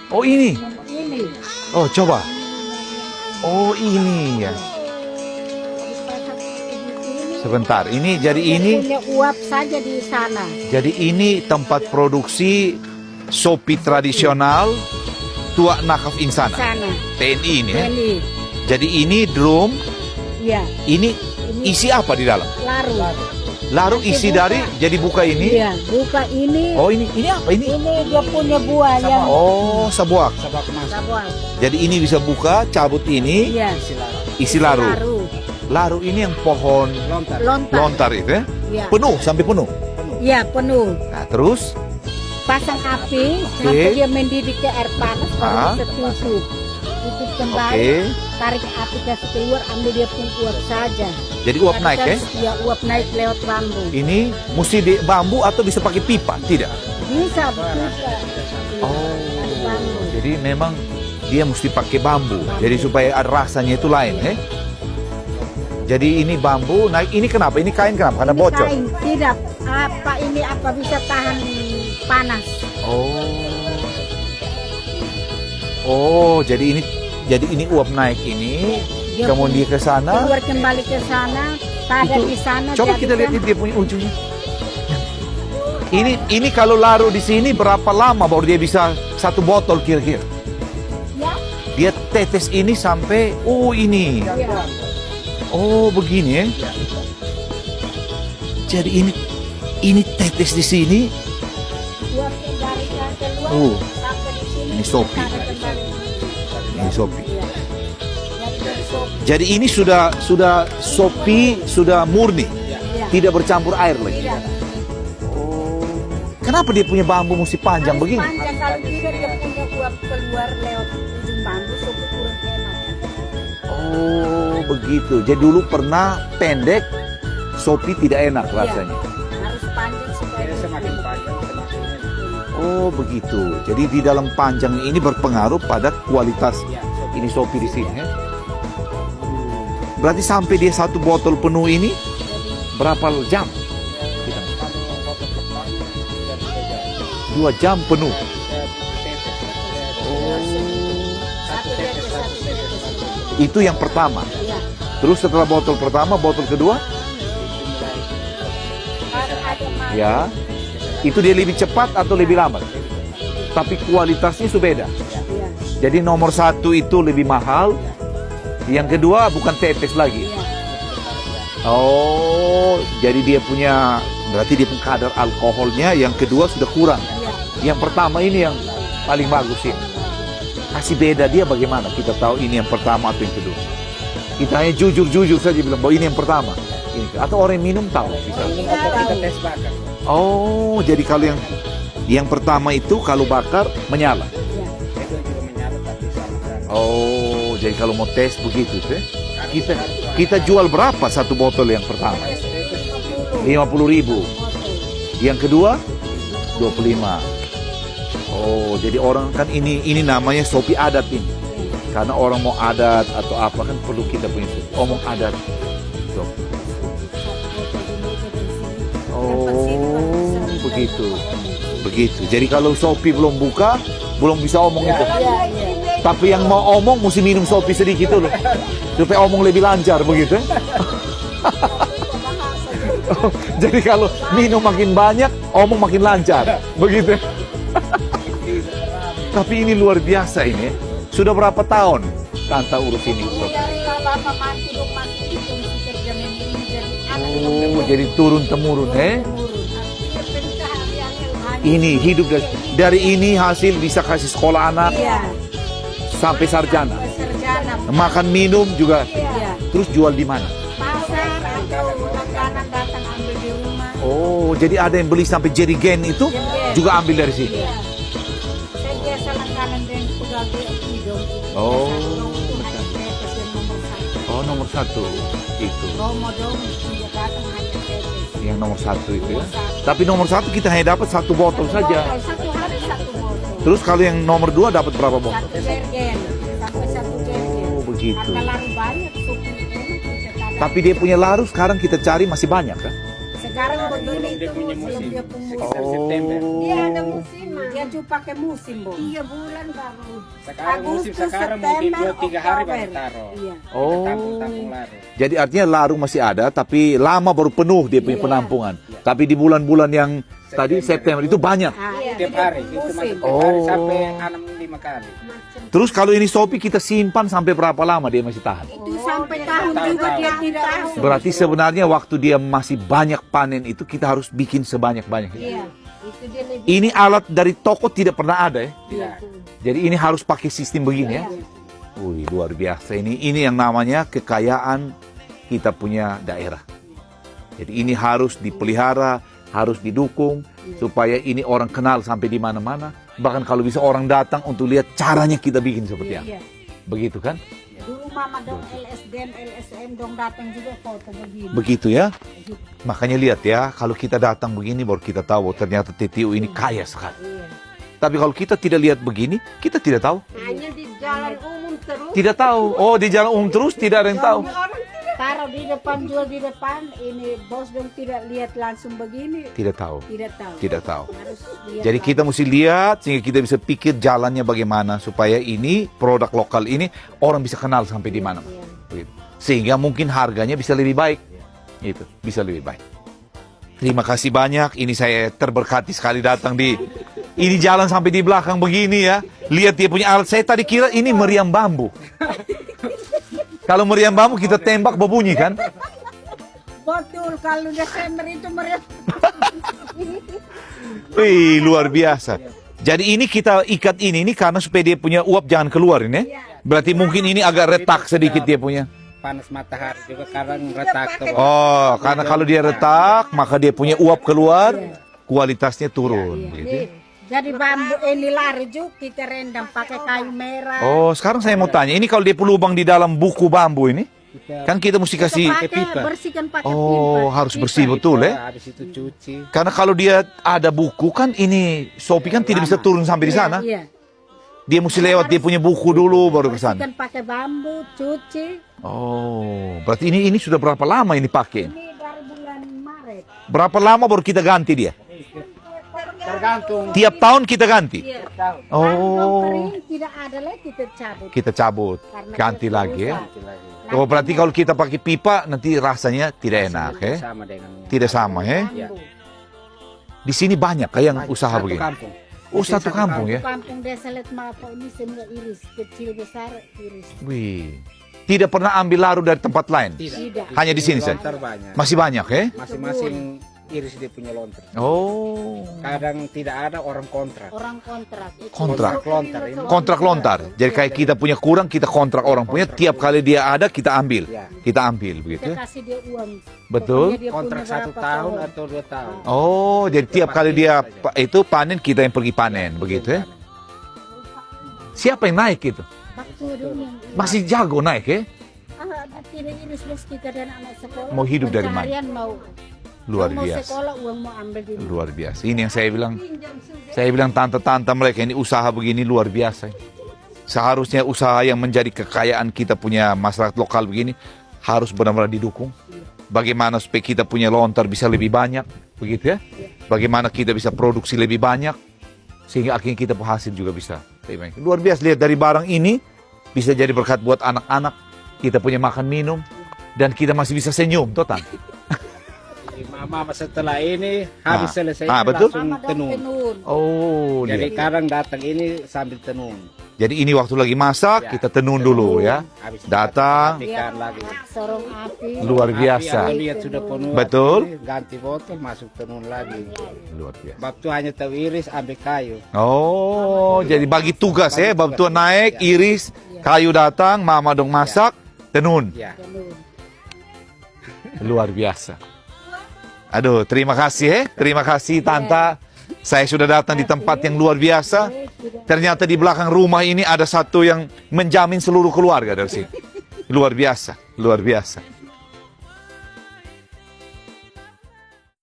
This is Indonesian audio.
Oh ini. Ini. Oh coba. Oh ini ya. Sebentar, ini jadi ini. Punya uap saja di sana. Jadi ini tempat produksi sopi tradisional Tua Nakaf Insana. Sana. TNI ini ya. Ini. Jadi ini drum, Iya. ini isi apa di dalam? Laru. Lalu isi dari, jadi buka ini. Iya. Buka ini. Oh ini apa ini? Ini dia punya buah yang. Oh sabuak. Sabuang. Jadi ini bisa buka, cabut ini, Iya. isi laru. Laru. Laru ini yang pohon Lontar. lontar itu ya. Iya. Penuh, sampai penuh. Iya, penuh. Nah terus, Pasang api sampai dia mendidih ke air panas, baru bisa tutup. Tutup kembali, oke. tarik api kasih keluar, ambil dia pun uap saja. Jadi uap naik ya. Ya, uap naik lewat bambu. Ini mesti di bambu atau bisa pakai pipa? Tidak. Bisa. Oh, Ada bambu. jadi memang dia mesti pakai bambu. Jadi supaya ada rasanya itu lain ya. Jadi ini bambu naik. Ini kenapa? Ini kain kenapa? Karena Ini bocor. kain, tidak. Apa bisa tahan panas? Oh, jadi ini uap naik ini. Dia Kemudian ke sana. keluar kembali ke sana, tak ada Itu, di sana. coba kita lihat dia punya ujungnya. Ini kalau laru di sini berapa lama baru dia bisa satu botol kira-kira? Ya, Dia tetes ini sampai ini. ya. Oh, begini ya. Jadi ini tetes di sini. Uap yang dari yang keluar sampai di sini. Ini sopi. tarik kembali. Ini sopi. Iya. Dari sopi. Jadi ini sudah sopi, sudah murni. Iya. Tidak bercampur air lagi. Tidak. Kenapa dia punya bambu mesti panjang Harus begini? panjang, kalau tidak dia punya uap keluar lewat ujung bambu, sopi kurang enak. Oh, begitu. Jadi dulu pernah pendek, sopi tidak enak rasanya. Harus panjang supaya Semakin panjang semakin Oh, begitu. Jadi di dalam panjang ini berpengaruh pada kualitas ini sopi di sini. Ya? Berarti sampai dia satu botol penuh ini berapa jam? 2 jam penuh. satu tetes. Itu yang pertama. Iya. Terus setelah botol pertama, botol kedua, Harus ada madu. ya, itu dia lebih cepat atau lebih lambat? Tapi kualitasnya sudah beda. Iya. Jadi nomor 1 itu lebih mahal, yang kedua bukan tetes lagi. Iya. Oh, jadi dia punya, berarti dia punya kadar alkoholnya, yang kedua sudah kurang. Iya. Yang pertama ini yang paling bagus ini. Kasih beda dia bagaimana? Kita tahu ini yang pertama atau yang kedua. Kita hanya jujur-jujur saja bilang bahwa ini yang pertama. Ini. Atau orang yang minum tahu. Misalnya. kita tes bakar. Oh, jadi kalau yang pertama itu kalau bakar menyala. Iya. Itu juga menyala tapi sama. Oh, jadi kalau mau tes begitu tuh. Kita jual berapa satu botol yang pertama? 50.000. Yang kedua 25. Oh, jadi orang kan ini namanya sopi adat ini. Karena orang mau adat atau apa kan perlu kita punya omong adat. So. Oh, begitu. Begitu. Jadi kalau sopi belum buka, belum bisa omong itu. Tapi yang mau omong mesti minum sopi sedikit dulu. Supaya omong lebih lancar begitu. Oh, jadi kalau minum makin banyak, omong makin lancar. Begitu. Tapi ini luar biasa ini. Sudah berapa tahun Tante urus ini? Dari bapak mantu itu kerja ini jadi anak. Oh, jadi turun-temurun Ini hidup dari ini hasil bisa kasih sekolah anak Iya. sampai sarjana. Sarjana. Makan minum juga. Iya. Terus jual di mana? Pasar atau langganan datang ambil di rumah. Oh, jadi ada yang beli sampai jerigen itu Jerigen. juga ambil dari sini. Iya. Saya biasa langganan dengan pegawai hidung. Oh, Hanya tetes yang nomor 1. Oh, nomor 1 itu. Ramadan tidak datang hanya tetes. Yang nomor 1 itu ya. Tapi nomor 1 kita hanya dapat 1 botol saja. Satu hari 1 botol. Terus kalau yang nomor 2 dapat berapa botol? 1 jerigen. Sampai 1 jerigen. Oh, begitu. Karena lalu banyak supi enak bisa tahan. Tapi dia punya laru sekarang kita cari masih banyak kan? Sekarang begini itu Dia punya belum musim. dia Sekitar September. Dia ada musim. Dia cuma pakai musim, Bu. 3 bulan baru. Sekarang musim Agustus, sekarang mungkin September, 2-3 hari baru Oktober. taruh. Iya. Oh. Tampung-tampung larut. Jadi artinya larung masih ada, tapi lama baru penuh dia punya penampungan. Tapi di bulan-bulan yang tadi September itu banyak. Tiap hari itu masuk tiap Oh. hari sampai 6-5 kali. Terus kalau ini sopi kita simpan sampai berapa lama dia masih tahan? Itu sampai tahun juga dia tidak tahu. Berarti sebenarnya waktu dia masih banyak panen itu kita harus bikin sebanyak-banyaknya. Iya. Itu dia lebih. Ini alat dari toko tidak pernah ada ya. Tidak. Jadi ini harus pakai sistem begini ya. Wih, luar biasa ini yang namanya kekayaan kita punya daerah. Jadi ini harus dipelihara, harus didukung supaya ini orang kenal sampai di mana-mana. Bahkan kalau bisa orang datang untuk lihat caranya kita bikin seperti apa. Iya. Begitu kan? Dulu mama dong LSDM, LSM dong datang juga foto begini. Begitu ya. Makanya lihat ya, kalau kita datang begini baru kita tahu oh, ternyata TTU ini kaya sekali. Iya. Tapi kalau kita tidak lihat begini, kita tidak tahu. Hanya di jalan umum terus. Tidak tahu. Oh, di jalan umum terus tidak ada yang tahu. Taruh di depan, jual di depan, ini bos dong tidak lihat langsung begini, Tidak tahu. tidak tahu. Tidak tahu. Harus lihat Jadi kita mesti lihat sehingga kita bisa pikir jalannya bagaimana supaya ini produk lokal ini orang bisa kenal sampai di mana. Begitu. Sehingga mungkin harganya bisa lebih baik. Itu, bisa lebih baik. Terima kasih banyak. Ini saya terberkati sekali datang di ini jalan sampai di belakang begini ya. Lihat dia punya alat. Saya tadi kira ini meriam bambu. Kalau meriam bambu kita tembak berbunyi kan? Betul, kalau Desember itu meriah. Wih, luar biasa. Jadi ini kita ikat ini karena supaya dia punya uap jangan keluar ini. Berarti mungkin ini agak retak sedikit dia punya. Panas matahari juga kadang retak tuh. Oh, karena kalau dia retak, maka dia punya uap keluar, kualitasnya turun. Begitu. Jadi bambu ini lari juga kita rendam pakai kayu merah. Oh, sekarang saya mau tanya, ini kalau dia lubang di dalam buku bambu ini, kan kita mesti kasih. Pakai bersihkan pakai Oh, pipa. harus bersih betul ya. Habis itu cuci. Karena kalau dia ada buku kan ini sopi kan tidak bisa turun sampai di sana. Iya. Dia mesti lewat dia punya buku dulu baru ke sana. Bersihkan pakai bambu, cuci. Oh, berarti ini sudah berapa lama ini pakai? Ini dari bulan Maret. Berapa lama baru kita ganti dia? Tergantung. Tiap tahun kita ganti. Iya. Tahun. Oh, Kering tidak ada lagi kita cabut. kita cabut, Karena ganti dia lagi ya. rusak. Lagi. Oh, berarti kalau kita pakai pipa nanti rasanya tidak enak ya? Sama dengan Tidak sama ya? Ya. Di sini banyak kayak yang usaha Satu begini. kampung. Oh, satu kampung ya? Kampung Desa Letmapo ini semua iris, kecil besar iris. Wih, tidak pernah ambil larut dari tempat lain? Tidak. Hanya di sini saja? Lontar banyak. Masih banyak ya? Masing-masing iris dia punya lontar. Oh, Kadang tidak ada orang kontrak. Orang kontrak. Itu Kontrak. Lontar ini. kontrak lontar. Jadi kayak kita punya kurang, kita kontrak orang punya. Tiap kali dia ada, kita ambil. Ya. Kita ambil begitu Kita ya? kasih dia uang. Betul. Pokoknya dia Kontrak punya 1 berapa tahun pohon. atau 2 tahun. Oh, jadi tiap kali dia itu panen, kita yang pergi panen begitu ya? Siapa yang naik itu? Waktu dulu yang Masih jago naik ya? tidak iris bos kita dan anak sekolah. Mau hidup dari mana? Pencaharian mau Luar mau biasa. sekolah uang mau ambil di rumah. Luar biasa. Ini yang saya bilang tante-tante mereka ini usaha begini luar biasa. Seharusnya usaha yang menjadi kekayaan kita punya masyarakat lokal begini harus benar-benar didukung. Bagaimana supaya kita punya lontar bisa lebih banyak, begitu ya? Bagaimana kita bisa produksi lebih banyak sehingga akhirnya kita hasil juga bisa lebih banyak. Luar biasa, lihat dari barang ini bisa jadi berkat buat anak-anak, kita punya makan minum dan kita masih bisa senyum, toh Tan? Mama setelah ini habis selesai betul. langsung Mama dong tenun. tenun. Oh, Jadi lihat. kadang datang ini sambil tenun. Jadi ini waktu lagi masak, Ya. kita tenun dulu ya. Habis itu Datang, matikan lagi. Sorong api. luar Api biasa. yang lihat sudah penuh. Betul. ini ganti botol masuk tenun lagi. Luar biasa. Bab tu hanya tahu iris ambil kayu. Oh, jadi bagi tugas ya, bab tuan naik, iris, kayu datang, mama dong masak, tenun. Ya. Tenun. Luar biasa. Aduh, terima kasih ya, terima kasih Tanta. Saya sudah datang di tempat yang luar biasa. Ternyata di belakang rumah ini ada satu yang menjamin seluruh keluarga dari sini. Luar biasa, luar biasa.